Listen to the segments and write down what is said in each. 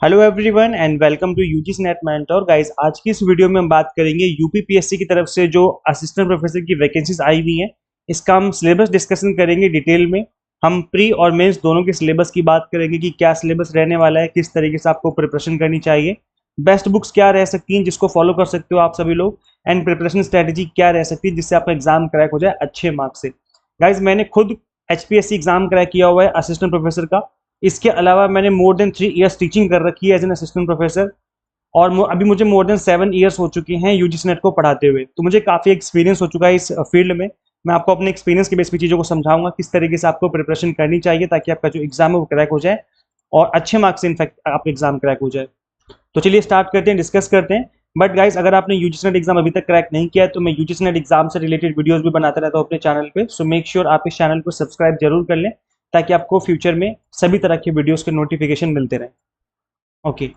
Hello everyone and welcome to UGC NET mentor guys. आज की इस वीडियो में हम बात करेंगे यूपीपीएससी की तरफ से जो असिस्टेंट प्रोफेसर की वैकेंसीज आई हुई हैं, इसका हम सिलेबस डिस्कशन करेंगे डिटेल में। हम प्री और मेंस दोनों के सिलेबस की बात करेंगे कि क्या सिलेबस रहने वाला है, किस तरीके से आपको प्रिपरेशन करनी चाहिए, बेस्ट बुक्स क्या रह सकती हैं जिसको फॉलो कर सकते हो आप सभी लोग, एंड प्रिपरेशन स्ट्रेटेजी क्या रह सकती है जिससे आपका एग्जाम क्रैक हो जाए अच्छे मार्क्स से। गाइज मैंने खुद एचपीएससी एग्जाम क्रैक किया हुआ है असिस्टेंट प्रोफेसर का। इसके अलावा मैंने मोर देन 3 इयर्स टीचिंग कर रखी है एज एन असिस्टेंट प्रोफेसर, और अभी मुझे मोर देन 7 इयर्स हो चुके हैं यूजीसी नेट को पढ़ाते हुए, तो मुझे काफ़ी एक्सपीरियंस हो चुका है इस फील्ड में। मैं आपको अपने एक्सपीरियंस के बेस पे चीज़ों को समझाऊंगा किस तरीके से आपको प्रिपरेशन करनी चाहिए ताकि आपका जो एग्जाम है वो क्रैक हो जाए और अच्छे मार्क्स से इनफैक्ट आपका एग्जाम क्रैक हो जाए। तो चलिए स्टार्ट करते हैं, डिस्कस करते हैं। बट गाइस अगर आपने यूजीसी नेट एग्जाम अभी तक क्रैक नहीं किया है तो मैं यूजीसी नेट एग्जाम से रिलेटेड वीडियोस भी बनाता रहता हूँ अपने चैनल पे, सो मेक श्योर आप इस चैनल को सब्सक्राइब जरूर कर लें ताकि आपको फ्यूचर में सभी तरह के वीडियोस के नोटिफिकेशन मिलते रहें। ओके,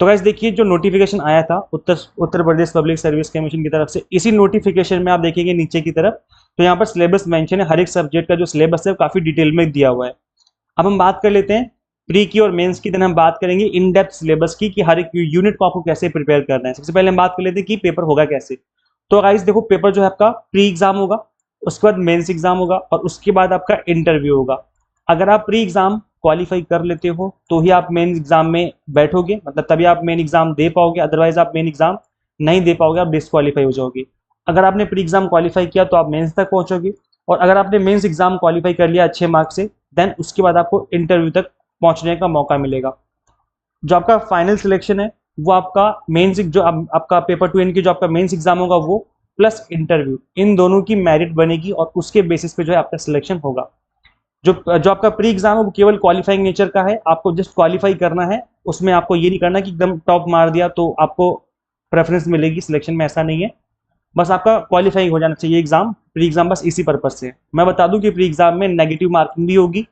तो गाइस देखिए जो नोटिफिकेशन आया था Uttar Pradesh public service commission की तरफ से, इसी नोटिफिकेशन में आप देखेंगे नीचे की तरफ तो यहाँ पर सिलेबस मेंशन है। हर एक सब्जेक्ट का जो सिलेबस है काफी डिटेल में दिया हुआ है। अब हम बात कर लेते हैं प्री की और मेंस की, दिन हम बात करेंगे इन डेप्थ सिलेबस की कि हर एक यूनिट को आपको कैसे प्रिपेयर करना है। सबसे पहले हम बात कर लेते हैं कि पेपर होगा कैसे। तो गाइस देखो, पेपर जो है आपका प्री एग्जाम होगा, उसके बाद मेंस एग्जाम होगा और उसके बाद आपका इंटरव्यू होगा। अगर आप प्री एग्जाम क्वालिफाई कर लेते हो तो ही आप मेन एग्जाम में बैठोगे, मतलब तभी आप मेन एग्जाम दे पाओगे, अदरवाइज आप मेन एग्जाम नहीं दे पाओगे, आप डिस्क्वालीफाई हो जाओगे। अगर आपने प्री एग्जाम क्वालिफाई किया तो आप मेंस तक पहुंचोगे, और अगर आपने मेंस एग्जाम क्वालिफाई कर लिया अच्छे मार्क्स से, देन उसके बाद आपको इंटरव्यू तक पहुंचने का मौका मिलेगा। जो आपका फाइनल सिलेक्शन है वो आपका मेंस, जो आपका पेपर 2 यानी कि जो आपका मेंस एग्जाम होगा वो प्लस इंटरव्यू, इन दोनों की मेरिट बनेगी और उसके बेसिस पे जो है आपका सिलेक्शन होगा। जो जो आपका प्री एग्जाम है वो केवल क्वालिफाइंग नेचर का है, आपको जस्ट क्वालिफाई करना है। उसमें आपको ये नहीं करना कि एकदम टॉप मार दिया तो आपको प्रेफरेंस मिलेगी सिलेक्शन में, ऐसा नहीं है। बस आपका क्वालिफाइंग हो जाना चाहिए एग्जाम, प्री एग्जाम बस इसी पर्पज से है। मैं बता दूं कि प्री एग्जाम में नेगेटिव मार्किंग भी होगी,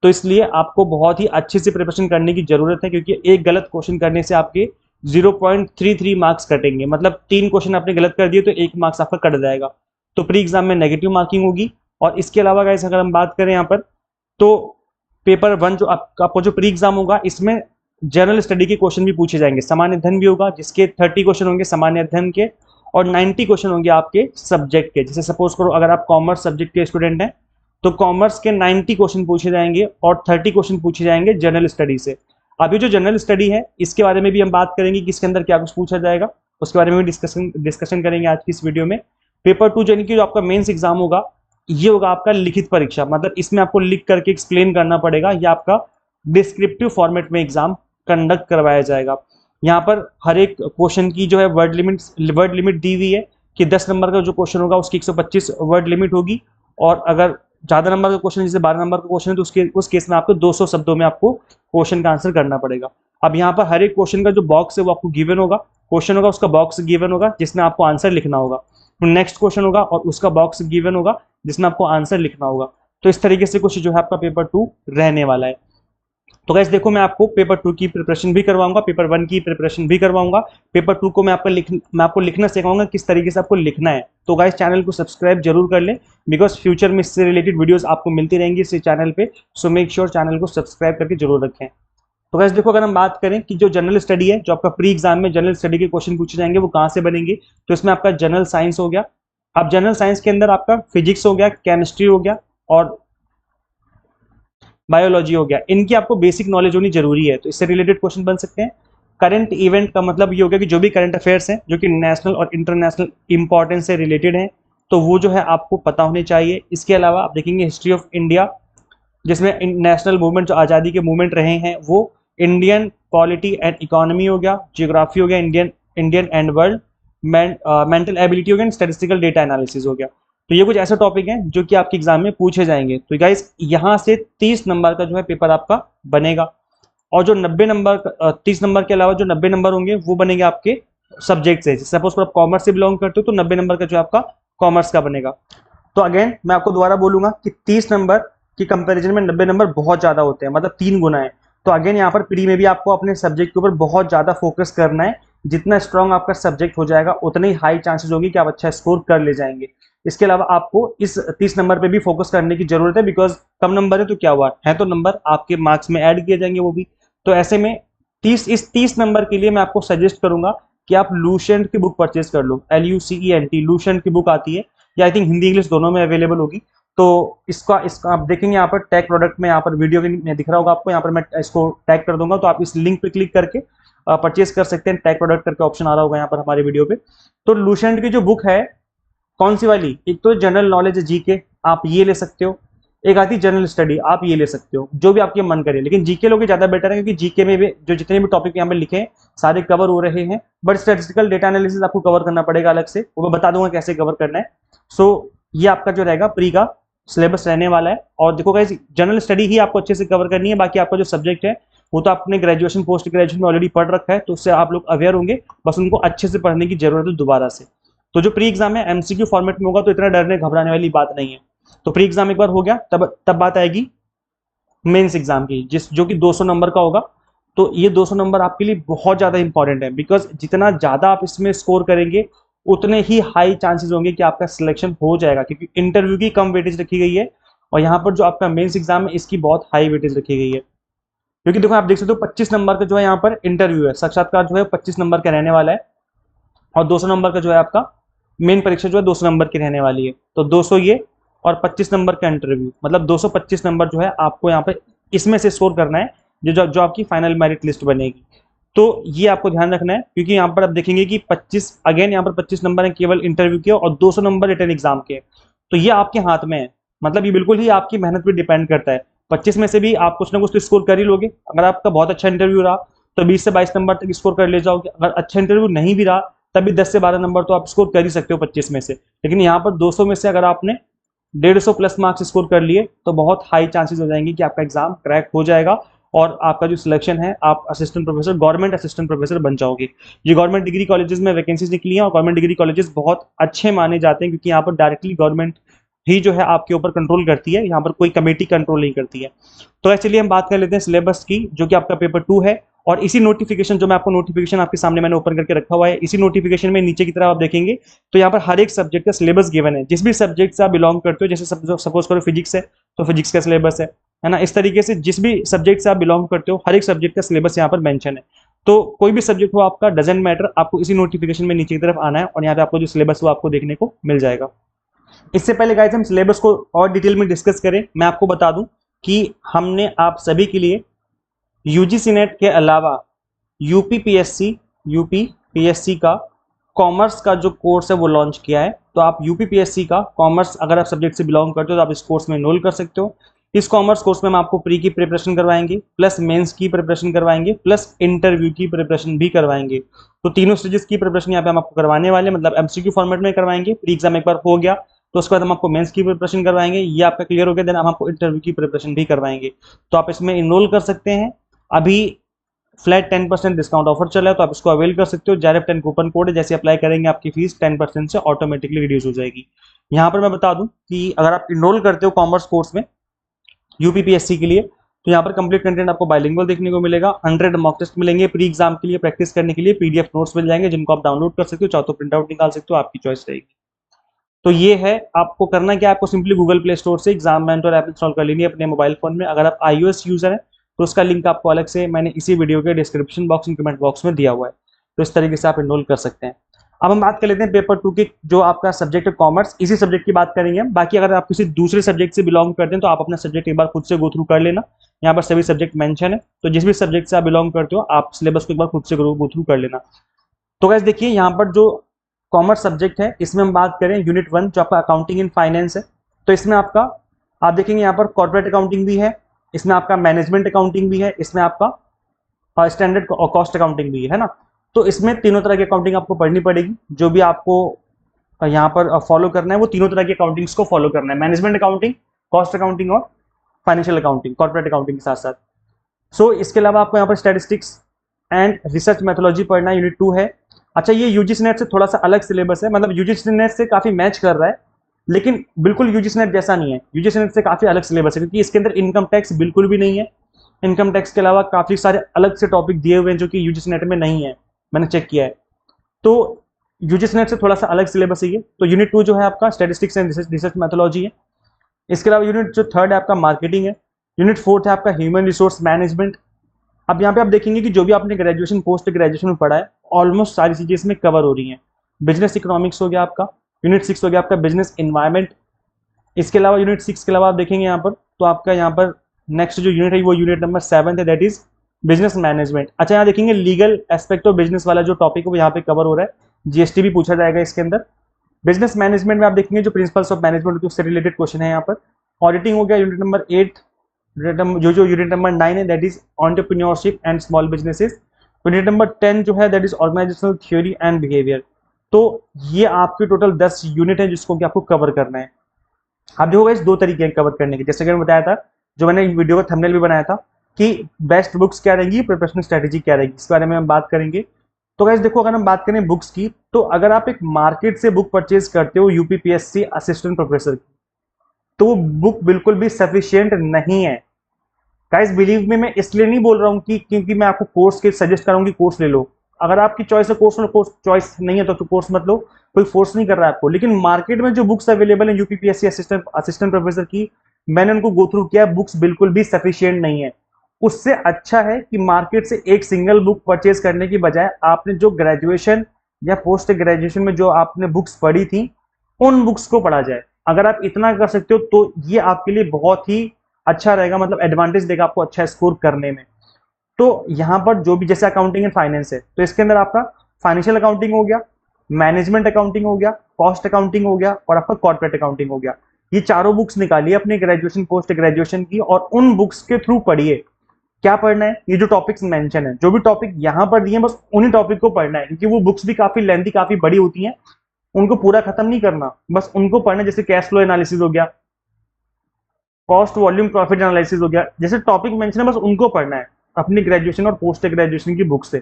तो इसलिए आपको बहुत ही अच्छे से प्रिपरेशन करने की जरूरत है, क्योंकि एक गलत क्वेश्चन करने से आपके 0.33 मार्क्स कटेंगे, मतलब 3 क्वेश्चन आपने गलत कर दिए तो 1 मार्क्स आपका कट जाएगा। तो प्री एग्जाम में नेगेटिव मार्किंग होगी। और इसके अलावा गाइस अगर हम बात करें यहाँ पर, तो पेपर 1 जो आपको जो प्री एग्जाम होगा इसमें जनरल स्टडी के क्वेश्चन भी पूछे जाएंगे, सामान्य अध्ययन भी होगा जिसके 30 क्वेश्चन होंगे सामान्य अध्ययन के, और 90 क्वेश्चन होंगे आपके सब्जेक्ट के। जैसे सपोज करो अगर आप कॉमर्स सब्जेक्ट के स्टूडेंट हैं तो कॉमर्स के 90 क्वेश्चन पूछे जाएंगे और 30 क्वेश्चन पूछे जाएंगे जनरल स्टडी से। अभी जो जनरल स्टडी है इसके बारे में भी हम बात करेंगे कि इसके अंदर क्या कुछ पूछा जाएगा, उसके बारे में भी डिस्कशन करेंगे आज की इस वीडियो में। पेपर 2 यानी कि जो आपका मेंस एग्जाम होगा ये होगा आपका लिखित परीक्षा, मतलब इसमें आपको लिख करके एक्सप्लेन करना पड़ेगा, या आपका डिस्क्रिप्टिव फॉर्मेट में एग्जाम कंडक्ट करवाया जाएगा। यहाँ पर हर एक क्वेश्चन की जो है वर्ड लिमिट दी हुई है कि 10 नंबर का जो क्वेश्चन होगा उसकी 125 वर्ड लिमिट होगी, और अगर ज्यादा नंबर का क्वेश्चन जैसे 12 नंबर का क्वेश्चन है तो उस केस में आपको 200 शब्दों में आपको क्वेश्चन का आंसर करना पड़ेगा। अब यहाँ पर हर एक क्वेश्चन का जो बॉक्स है वो आपको गिवन होगा, क्वेश्चन होगा उसका बॉक्स गिवन होगा जिसमें आपको आंसर लिखना होगा, नेक्स्ट क्वेश्चन होगा और उसका बॉक्स गिवन होगा जिसमें आपको आंसर लिखना होगा। तो इस तरीके से कुछ जो है आपका पेपर 2 रहने वाला है। तो गाइस देखो, मैं आपको पेपर 2 की प्रिपरेशन भी करवाऊंगा, पेपर 1 की प्रिपरेशन भी करवाऊंगा, पेपर 2 को मैं आपको लिखना सिखाऊंगा किस तरीके से आपको लिखना है। तो गाइस चैनल को सब्सक्राइब जरूर कर लें, बिकॉज फ्यूचर में इससे रिलेटेड वीडियोस आपको मिलती रहेंगी इस चैनल पे, सो मेक श्योर चैनल को सब्सक्राइब करके जरूर रखें। तो गाइस देखो, अगर हम बात करें कि जो जनरल स्टडी है, जो आपका प्री एग्जाम में जनरल स्टडी के क्वेश्चन पूछे जाएंगे वो कहाँ से बनेंगे, तो इसमें आपका जनरल साइंस हो गया। अब जनरल साइंस के अंदर आपका फिजिक्स हो गया, केमिस्ट्री हो गया और बायोलॉजी हो गया, इनकी आपको बेसिक नॉलेज होनी जरूरी है, तो इससे रिलेटेड क्वेश्चन बन सकते हैं। करंट इवेंट का मतलब ये हो गया कि जो भी करंट अफेयर्स हैं जो कि नेशनल और इंटरनेशनल इंपॉर्टेंस से रिलेटेड हैं तो वो जो है आपको पता होने चाहिए। इसके अलावा आप देखेंगे हिस्ट्री ऑफ इंडिया, जिसमें नेशनल मूवमेंट जो आज़ादी के मूवमेंट रहे हैं वो, इंडियन पॉलिटी एंड इकोनॉमी हो गया, जियोग्राफी हो गया, Indian and world, mental ability हो गया, स्टैटिस्टिकल डेटा एनालिसिस हो गया। तो ये कुछ ऐसे टॉपिक हैं जो कि आपके एग्जाम में पूछे जाएंगे। तो गाइस यहाँ से 30 नंबर का जो है पेपर आपका बनेगा, और जो 90 नंबर 30 नंबर के अलावा जो 90 नंबर होंगे वो बनेंगे आपके सब्जेक्ट से। सपोज आप कॉमर्स से बिलोंग करते हो तो 90 नंबर का जो आपका कॉमर्स का बनेगा। तो अगेन मैं आपको दोबारा बोलूंगा कि 30 नंबर की कंपैरिजन में 90 नंबर बहुत ज्यादा होते हैं, मतलब 3 गुना है। तो अगेन यहाँ पर प्री में भी आपको अपने सब्जेक्ट के ऊपर बहुत ज्यादा फोकस करना है। जितना स्ट्रांग आपका सब्जेक्ट हो जाएगा उतने ही हाई चांसेस होंगे कि आप अच्छा स्कोर कर ले जाएंगे। इसके अलावा आपको इस 30 नंबर पे भी फोकस करने की जरूरत है, बिकॉज कम नंबर है तो क्या हुआ है, तो नंबर आपके मार्क्स में ऐड किए जाएंगे वो भी। तो ऐसे में 30 नंबर के लिए मैं आपको सजेस्ट करूंगा कि आप लूसेंट की बुक परचेज कर लो, LUCENT, लूसेंट की बुक आती है, या आई थिंक हिंदी इंग्लिश दोनों में अवेलेबल होगी। तो इसका इसका आप देखेंगे यहाँ पर टैग प्रोडक्ट में, यहाँ पर वीडियो में दिख रहा होगा आपको, यहाँ पर मैं इसको टैग कर दूंगा, तो आप इस लिंक पे क्लिक करके परचेज कर सकते हैं। टैग प्रोडक्ट करके ऑप्शन आ रहा होगा यहाँ पर हमारे वीडियो पे। तो लूसेंट की जो बुक है, कौन सी वाली, एक तो जनरल नॉलेज जीके, आप ये ले सकते हो। एक आती जनरल स्टडी, आप ये ले सकते हो, जो भी आपके मन करे, लेकिन जीके लोगे ज्यादा बेटर है, क्योंकि जीके में भी जो जितने भी टॉपिक यहाँ पे लिखे हैं सारे कवर हो रहे हैं। बट स्टैटिस्टिकल डेटा एनालिसिस आपको कवर करना पड़ेगा अलग से, वो मैं बता दूंगा कैसे कवर करना है। सो ये आपका जो रहेगा प्री का सिलेबस रहने वाला है। और देखो गाइस, जनरल स्टडी ही आपको अच्छे से कवर करनी है, बाकी आपका जो सब्जेक्ट है वो तो आपने ग्रेजुएशन पोस्ट ग्रेजुएशन में ऑलरेडी पढ़ रखा है, तो उससे आप लोग अवेयर होंगे, बस उनको अच्छे से पढ़ने की जरूरत है दोबारा से। तो जो प्री एग्जाम है MCQ फॉर्मेट में होगा, तो इतना डरने घबराने वाली बात नहीं है। तो प्री एग्जाम एक बार हो गया, तब बात आएगी मेंस एग्जाम की, जो कि 200 नंबर का होगा। तो ये 200 नंबर आपके लिए बहुत ज्यादा इंपॉर्टेंट है, बिकॉज जितना ज्यादा आप इसमें स्कोर करेंगे उतने ही हाई चांसेस होंगे कि आपका सिलेक्शन हो जाएगा, क्योंकि इंटरव्यू की कम वेटेज रखी गई है, और यहाँ पर जो आपका मेंस एग्जाम है इसकी बहुत हाई वेटेज रखी गई है। क्योंकि देखो आप देख सकते हो 25 नंबर का जो है यहाँ पर इंटरव्यू है, साक्षात्कार जो है 25 नंबर का रहने वाला है, और 200 नंबर का जो है आपका मेन परीक्षा जो है 200 नंबर की रहने वाली है। तो 200 ये और 25 नंबर का इंटरव्यू, मतलब 225 नंबर जो है आपको यहाँ पे इसमें से स्कोर करना है, जो आपकी फाइनल मेरिट लिस्ट बनेगी। तो ये आपको ध्यान रखना है, क्योंकि यहाँ पर आप देखेंगे कि 25 अगेन यहाँ पर 25 नंबर है केवल इंटरव्यू के, और 200 नंबर रिटन एग्जाम के। तो ये आपके हाथ में है, मतलब ये बिल्कुल ही आपकी मेहनत पर डिपेंड करता है। 25 में से भी आप कुछ ना कुछ तो स्कोर कर ही लोगे। अगर आपका बहुत अच्छा इंटरव्यू रहा तो 20 से 22 नंबर तक स्कोर कर ले जाओगे। अगर अच्छा इंटरव्यू नहीं भी रहा तभी 10 से 12 नंबर तो आप स्कोर कर ही सकते हो 25 में से। लेकिन यहाँ पर 200 में से अगर आपने 150 प्लस मार्क्स स्कोर कर लिए तो बहुत हाई चांसेस हो जाएंगे कि आपका एग्जाम क्रैक हो जाएगा, और आपका जो सिलेक्शन है आप assistant professor, government assistant professor बन जाओगे। ये गवर्नमेंट डिग्री कॉलेजेस में वैकेंसीज निकली हैं, और गवर्नमेंट डिग्री कॉलेजेस बहुत अच्छे माने जाते हैं, क्योंकि यहाँ पर डायरेक्टली गवर्नमेंट ही जो है आपके ऊपर कंट्रोल करती है, यहाँ पर कोई कमेटी कंट्रोल नहीं करती है। तो एक्चुअली हम बात कर लेते हैं सिलेबस की, जो कि आपका पेपर 2 है। और इसी नोटिफिकेशन, जो मैं आपको नोटिफिकेशन आपके सामने मैंने ओपन करके रखा हुआ है, इसी नोटिफिकेशन में नीचे की तरफ आप देखेंगे तो यहाँ पर हर एक सब्जेक्ट का सिलेबस गिवन है। जिस भी सब्जेक्ट से आप बिलोंग करते हो, जैसे सपोज करो फिजिक्स है तो फिजिक्स का सिलेबस है ना, इस तरीके से जिस भी सब्जेक्ट से आप बिलोंग करते हो हर एक सब्जेक्ट का सिलेबस यहाँ पर मेंशन है। तो कोई भी सब्जेक्ट हो आपका, डजेंट मैटर, आपको इसी नोटिफिकेशन में नीचे की तरफ आना है, और यहाँ पे आपको जो सिलेबस वो आपको देखने को मिल जाएगा। इससे पहले गाइस हम सिलेबस को और डिटेल में डिस्कस करें, मैं आपको बता दूं कि हमने आप सभी के लिए यूजीसी नेट के अलावा यूपीपीएससी का कॉमर्स का जो कोर्स है वो लॉन्च किया है। तो आप यूपीपीएससी का कॉमर्स अगर आप सब्जेक्ट से बिलोंग करते हो तो आप इस कोर्स में एनरोल कर सकते हो। इस कॉमर्स कोर्स में हम आपको प्री की प्रिपरेशन करवाएंगे, प्लस मेंस की प्रिपरेशन करवाएंगे, प्लस इंटरव्यू की प्रिपरेशन भी करवाएंगे। तो तीनों स्टेजेस की प्रिपरेशन यहाँ पे हम आपको करवाने वाले हैं, मतलब MCQ फॉर्मेट में करवाएंगे। प्री एग्जाम एक बार हो गया तो उसके बाद हम आपको मेंस की प्रिपरेशन करवाएंगे, ये आपका क्लियर हो गया, देन हम आपको इंटरव्यू की प्रिपरेशन भी करवाएंगे। तो आप इसमें इनरोल कर सकते हैं। अभी फ्लैट 10% डिस्काउंट ऑफर चल रहा है, तो आप इसको अवेल कर सकते हो। JAREF 10 कूपन कोड है, जैसे अप्लाई करेंगे आपकी फीस 10% से ऑटोमेटिकली रिड्यूस हो जाएगी। यहाँ पर मैं बता दूं कि अगर आप इनरोल करते हो कॉमर्स कोर्स में यूपीपीएससी के लिए, तो यहाँ पर कंप्लीट कंटेंट आपको बाइलिंगुअल देखने को मिलेगा। 100 मॉक टेस्ट मिलेंगे प्री एग्जाम के लिए प्रैक्टिस करने के लिए, PDF नोट्स मिल जाएंगे जिनको आप डाउनलोड कर सकते हो, चाहो तो प्रिंट आउट निकाल सकते हो, आपकी चॉइस रहेगी। तो ये है, आपको करना क्या है, आपको सिंपली गूगल प्ले स्टोर से एग्जाम मेंटर ऐप इंस्टॉल कर लेनी है अपने मोबाइल फोन में। अगर आप iOS यूजर है तो उसका लिंक आपको अलग से मैंने इसी वीडियो के डिस्क्रिप्शन बॉक्स में कमेंट बॉक्स में दिया हुआ है, तो इस तरीके से आप इनरोल कर सकते हैं। अब हम बात कर लेते हैं पेपर 2 की, जो आपका सब्जेक्ट है कॉमर्स, इसी सब्जेक्ट की बात करेंगे हम। बाकी अगर आप किसी दूसरे सब्जेक्ट से बिलोंग करते हैं तो आप अपना सब्जेक्ट एक बार खुद से गो थ्रू कर लेना, यहाँ पर सभी सब्जेक्ट मेंशन है। तो जिस भी सब्जेक्ट से आप बिलोंग करते हो आप सिलेबस को एक बार खुद से गो थ्रू कर लेना। तो गाइस देखिए, यहाँ पर जो कॉमर्स सब्जेक्ट है इसमें हम बात करें यूनिट 1 जो आपका अकाउंटिंग इन फाइनेंस है, तो इसमें आपका आप देखेंगे यहाँ पर कॉर्पोरेट अकाउंटिंग भी है, इसमें आपका मैनेजमेंट अकाउंटिंग भी है, इसमें आपका स्टैंडर्ड कॉस्ट अकाउंटिंग भी है ना। तो इसमें तीनों तरह की अकाउंटिंग आपको पढ़नी पड़ेगी। जो भी आपको यहाँ पर फॉलो करना है वो तीनों तरह की अकाउंटिंग्स को फॉलो करना है, मैनेजमेंट अकाउंटिंग, कॉस्ट अकाउंटिंग और फाइनेंशियल अकाउंटिंग, कॉर्पोरेट अकाउंटिंग के साथ साथ। सो इसके अलावा आपको यहाँ पर स्टैटिस्टिक्स एंड रिसर्च मेथोलॉजी पढ़ना है, यूनिट 2 है। अच्छा, ये यूजीसी नेट से थोड़ा सा अलग सिलेबस है, मतलब यूजीसी नेट से काफी मैच कर रहा है, लेकिन बिल्कुल यूजीसी नेट जैसा नहीं है। यूजीसी नेट से काफी अलग सिलेबस है, क्योंकि इसके अंदर इनकम टैक्स बिल्कुल भी नहीं है। इनकम टैक्स के अलावा काफी सारे अलग से टॉपिक दिए हुए हैं जो कि यूजीसी नेट में नहीं है, मैंने चेक किया है। तो यूजीसी नेट से थोड़ा सा अलग सिलेबस है ये। तो यूनिट 2 जो है आपका स्टैटिस्टिक्स एंड रिसर्च मेथोलॉजी है। इसके अलावा यूनिट जो 3rd है आपका मार्केटिंग है। यूनिट 4th है आपका ह्यूमन रिसोर्स मैनेजमेंट। अब यहाँ पे आप देखेंगे कि जो भी आपने ग्रेजुएशन पोस्ट ग्रेजुएशन में पढ़ा है ऑलमोस्ट सारी चीजें इसमें कवर हो रही हैं। बिजनेस इकोनॉमिक्स हो गया आपका, यूनिट 6 हो गया आपका बिजनेस इन्वायरमेंट। इसके अलावा यूनिट 6 के अलावा आप देखेंगे यहाँ पर, तो आपका यहाँ पर नेक्स्ट जो यूनिट है वो यूनिट नंबर 7 है, दैट इज बिजनेस मैनेजमेंट। अच्छा, यहाँ देखेंगे लीगल एस्पेक्ट ऑफ बिजनेस वाला जो टॉपिक है वो यहाँ पे कवर हो रहा है। जीएसटी भी पूछा जाएगा इसके अंदर। बिजनेस मैनेजमेंट में आप देखेंगे जो प्रिंसिपल्स ऑफ मैनेजमेंट उससे रिलेटेड क्वेश्चन है यहाँ पर। ऑडिटिंग हो गया यूनिट नंबर 8। जो यूनिट नंबर 9 है that is entrepreneurship and small businesses. Unit number 10 जो है that is organisational theory and behaviour. तो ये आपके टोटल 10 यूनिट है जिसको कि आपको कवर करना है। आप देखो इस दो तरीके हैं कवर करने के, जैसे कि मैंने बताया था, जो मैंने वीडियो का थंबनेल भी बनाया था कि बेस्ट बुक्स क्या रहेगी, प्रिपरेशन स्ट्रेटेजी क्या रहेगी, इस बारे में हम बात करेंगे। तो गाइस देखो, अगर हम बात करें बुक्स की, तो अगर आप एक मार्केट से बुक परचेज करते हो यूपीपीएससी असिस्टेंट प्रोफेसर की, तो वो बुक बिल्कुल भी सफिशियंट नहीं है। गाइस बिलीव में, मैं इसलिए नहीं बोल रहा हूँ कि क्योंकि मैं आपको कोर्स के सजेस्ट करूँगी कोर्स ले लो। अगर आपकी चॉइस है कोर्स में, कोर्स चॉइस नहीं है तो कोर्स मत लो, कोई फोर्स नहीं कर रहा है आपको। लेकिन मार्केट में जो बुक्स अवेलेबल है यूपीपीएससी असिस्टेंट प्रोफेसर की, मैंने उनको गो थ्रू किया, बुक्स बिल्कुल भी सफिशियंट नहीं है। उससे अच्छा है कि मार्केट से एक सिंगल बुक परचेज करने की बजाय आपने जो ग्रेजुएशन या पोस्ट ग्रेजुएशन में जो आपने बुक्स पढ़ी थी उन बुक्स को पढ़ा जाए। अगर आप इतना कर सकते हो तो ये आपके लिए बहुत ही अच्छा रहेगा, मतलब एडवांटेज देगा आपको अच्छा स्कोर करने में। तो यहाँ पर जो भी, जैसे अकाउंटिंग एंड फाइनेंस है, तो इसके अंदर आपका फाइनेंशियल अकाउंटिंग हो गया, मैनेजमेंट अकाउंटिंग हो गया, कॉस्ट अकाउंटिंग हो गया और आपका कॉर्पोरेट अकाउंटिंग हो गया। ये चारों बुक्स निकालिए अपने ग्रेजुएशन पोस्ट ग्रेजुएशन की और उन बुक्स के थ्रू पढ़िए। क्या पढ़ना है, ये जो टॉपिक्स मेंशन है, जो भी टॉपिक यहाँ पर दिए हैं, बस उन्हीं टॉपिक को पढ़ना है, क्योंकि वो बुक्स भी काफी लेंथी काफी बड़ी होती हैं। उनको पूरा खत्म नहीं करना, बस उनको पढ़ना। जैसे कैश फ्लो एनालिसिस हो गया, कॉस्ट वॉल्यूम प्रॉफिट एनालिसिस हो गया, जैसे टॉपिक मेंशन है बस उनको पढ़ना है अपनी ग्रेजुएशन और पोस्ट ग्रेजुएशन की बुक से।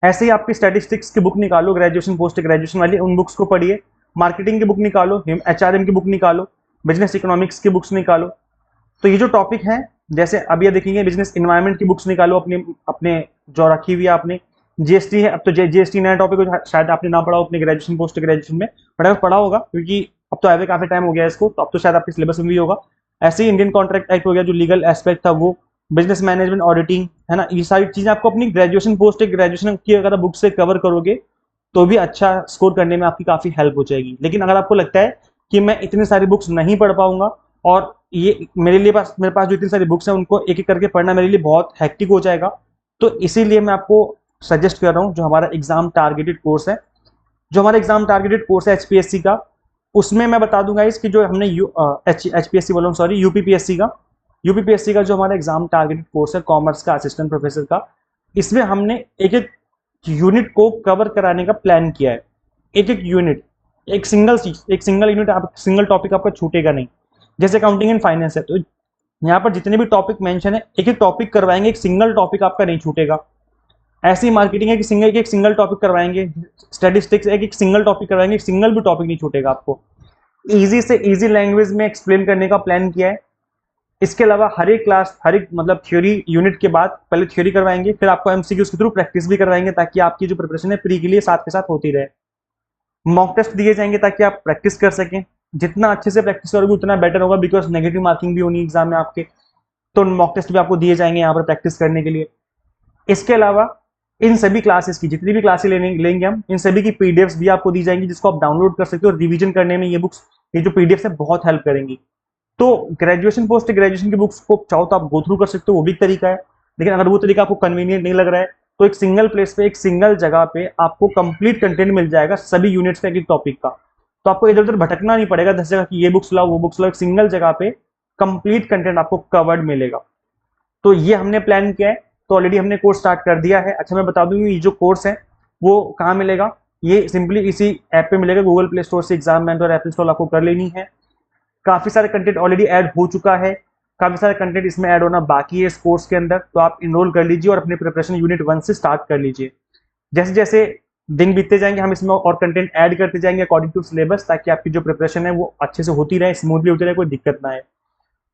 ऐसे ही आपकी स्टैटिस्टिक्स की बुक निकालो, ग्रेजुएशन पोस्ट ग्रेजुएशन वाली, उन बुक्स को पढ़िए। मार्केटिंग की बुक निकालो, एचआरएम की बुक निकालो, बिजनेस इकोनॉमिक्स की बुक्स निकालो। तो ये जो टॉपिक है, जैसे अभी ये देखेंगे बिजनेस इन्वायरमेंट की बुक्स निकालो अपने अपने जो रखी हुई है आपने। जीएसटी है, अब तो जीएसटी नया टॉपिक हो, शायद आपने ना पढ़ा हो अपने ग्रेजुएशन पोस्ट ग्रेजुएशन में, बट अगर पढ़ा होगा, क्योंकि अब तो आए काफी टाइम हो गया इसको, तो अब तो शायद आपके सिलेबस में भी होगा। ऐसे ही इंडियन कॉन्ट्रैक्ट एक्ट हो गया, जो लीगल एस्पेक्ट था वो, बिजनेस मैनेजमेंट ऑडिटिंग है ना, ये सारी चीजें आपको अपनी ग्रेजुएशन पोस्ट ग्रेजुएशन की अगर बुक से कवर करोगे तो भी अच्छा स्कोर करने में आपकी काफी हेल्प हो जाएगी। लेकिन अगर आपको लगता है कि मैं इतनी सारी बुक्स नहीं पढ़ पाऊंगा और ये मेरे पास जो इतनी सारी बुक्स हैं उनको एक एक करके पढ़ना मेरे लिए बहुत हेक्टिक हो जाएगा, तो इसीलिए मैं आपको सजेस्ट कर रहा हूँ जो हमारा एग्जाम टारगेटेड कोर्स है, जो हमारा एग्जाम टारगेटेड कोर्स है एचपीएससी का, उसमें मैं बता दूंगा इसकी, जो हमने एचपीएससी बोलो सॉरी यूपीपीएससी का जो हमारा एग्जाम टारगेटेड कोर्स है कॉमर्स का असिस्टेंट प्रोफेसर का, इसमें हमने एक एक यूनिट को कवर कराने का प्लान किया है। एक एक यूनिट, एक सिंगल यूनिट, आप सिंगल टॉपिक आपका छूटेगा नहीं। जैसे अकाउंटिंग एंड फाइनेंस है, तो यहाँ पर जितने भी टॉपिक मेंशन है एक एक टॉपिक करवाएंगे, एक सिंगल टॉपिक आपका नहीं छूटेगा। ऐसी मार्केटिंग है कि एक सिंगल टॉपिक करवाएंगे, स्टैटिस्टिक्स एक सिंगल टॉपिक करवाएंगे, एक सिंगल भी टॉपिक नहीं छूटेगा आपको। इजी से इजी लैंग्वेज में एक्सप्लेन करने का प्लान किया है। इसके अलावा हर एक क्लास, हर एक मतलब थ्योरी यूनिट के बाद पहले थ्योरी करवाएंगे, फिर आपको एमसीक्यूज के थ्रू प्रैक्टिस भी करवाएंगे, ताकि आपकी जो प्रिपरेशन है प्री के लिए साथ के साथ होती रहे। मॉक टेस्ट दिए जाएंगे ताकि आप प्रैक्टिस कर सकें। जितना अच्छे से प्रैक्टिस करोगे उतना बेटर होगा, बिकॉज नेगेटिव मार्किंग भी होनी एग्जाम में आपके, तो मॉक टेस्ट भी आपको दिए जाएंगे यहाँ पर प्रैक्टिस करने के लिए। इसके अलावा इन सभी क्लासेस की, जितनी भी क्लासेस लेंगे हम, इन सभी की पीडीएफ्स भी आपको दी जाएंगी, जिसको आप डाउनलोड कर सकते हो और रिवीजन करने में ये बुक्स, ये जो पीडीएफ्स है बहुत हेल्प करेंगी। तो ग्रेजुएशन पोस्ट ग्रेजुएशन की बुक्स को चाहो तो आप गो थ्रू कर सकते हो, वो भी तरीका है। लेकिन अगर वो तरीका आपको कन्वीनियंट नहीं लग रहा है तो एक सिंगल प्लेस पे, एक सिंगल जगह पे आपको कंप्लीट कंटेंट मिल जाएगा सभी यूनिट्स का, एक टॉपिक का। तो आपको इधर उधर भटकना नहीं पड़ेगा 10 जगह की ये बुक्स लाओ वो बुक्स लाओ, एक सिंगल जगह पे कंप्लीट कंटेंट आपको कवर्ड मिलेगा। तो ये हमने प्लान किया है, तो ऑलरेडी हमने कोर्स स्टार्ट कर दिया है। अच्छा, मैं बता दूं ये जो कोर्स है वो कहाँ मिलेगा, ये सिंपली इसी ऐप पे मिलेगा, गूगल प्ले स्टोर से एग्जाम मेंटर ऐप इंस्टॉल आपको कर लेनी है। काफी सारे कंटेंट ऑलरेडी ऐड हो चुका है, काफी सारे कंटेंट इसमें ऐड होना बाकी है इस कोर्स के अंदर, तो आप इनरोल कर लीजिए और अपनी प्रिपरेशन यूनिट 1 से स्टार्ट कर लीजिए। जैसे जैसे दिन बीतते जाएंगे हम इसमें और कंटेंट ऐड करते जाएंगे अकॉर्डिंग टू सिलेबस, ताकि आपकी जो प्रिपरेशन है वो अच्छे से होती रहे, स्मूथली होती रहे, कोई दिक्कत ना आए।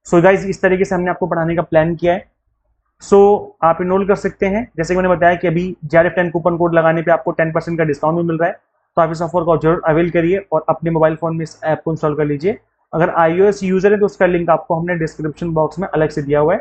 सो गाइज, इस तरीके से हमने आपको पढ़ाने का प्लान किया है। सो आप इनरोल कर सकते हैं। जैसे कि मैंने बताया कि अभी JRF10 कूपन कोड लगाने पे आपको 10% का डिस्काउंट भी मिल रहा है, तो आप इस ऑफर को जरूर अवेल करिए और अपने मोबाइल फोन में इस ऐप को इंस्टॉल कर लीजिए। अगर iOS यूजर है तो उसका लिंक आपको हमने डिस्क्रिप्शन बॉक्स में अलग से दिया हुआ है,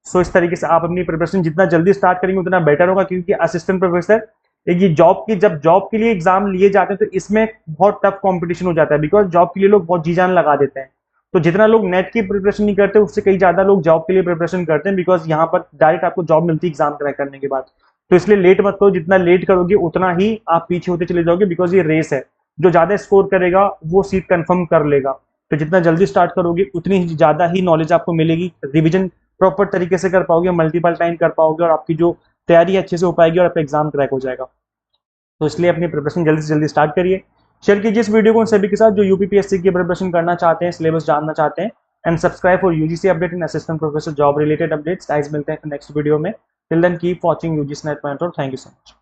सो इस तरीके से आप अपनी प्रिपरेशन जितना जल्दी स्टार्ट करेंगे उतना बेटर होगा, क्योंकि असिस्टेंट प्रोफेसर एक ये जब जॉब के लिए एग्जाम लिए जाते हैं तो इसमें बहुत टफ कंपटीशन हो जाता है, बिकॉज जॉब के लिए लोग बहुत जी जान लगा देते हैं। तो जितना लोग नेट की प्रिपरेशन नहीं करते उससे कई ज्यादा लोग जॉब के लिए प्रिपरेशन करते हैं, बिकॉज यहाँ पर डायरेक्ट आपको जॉब मिलती है एग्जाम क्रैक करने के बाद। तो इसलिए लेट मत करो, जितना लेट करोगे उतना ही आप पीछे होते चले जाओगे, बिकॉज ये रेस है, जो ज्यादा स्कोर करेगा वो सीट कंफर्म कर लेगा। तो जितना जल्दी स्टार्ट करोगे उतनी ही ज्यादा ही नॉलेज आपको मिलेगी, रिविजन प्रॉपर तरीके से कर पाओगे, मल्टीपल टाइम कर पाओगे, और आपकी जो तैयारी अच्छे से हो पाएगी और आपका एग्जाम क्रैक हो जाएगा। तो इसलिए अपनी प्रिपरेशन जल्दी से जल्दी स्टार्ट करिए। शेयर कीजिए इस वीडियो को उन सभी के साथ जो यूपीपीएससी की प्रिपरेशन करना चाहते हैं, सिलेबस जानना चाहते हैं। And subscribe for UGC update and assistant professor job related updates. Guys मिलते हैं नेक्स्ट वीडियो में। Till then keep watching UGC NET mentor. Thank you so much.